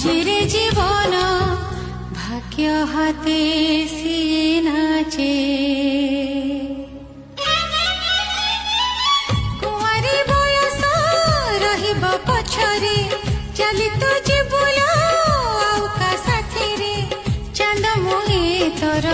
মঝিরে জীবন ভাগ্য হাতে সিয়ে নাচে কুয়ারি বয়স রহিব পছরে চালিত জীবন আউ কা সাথীরে চাঁদ মুহে তর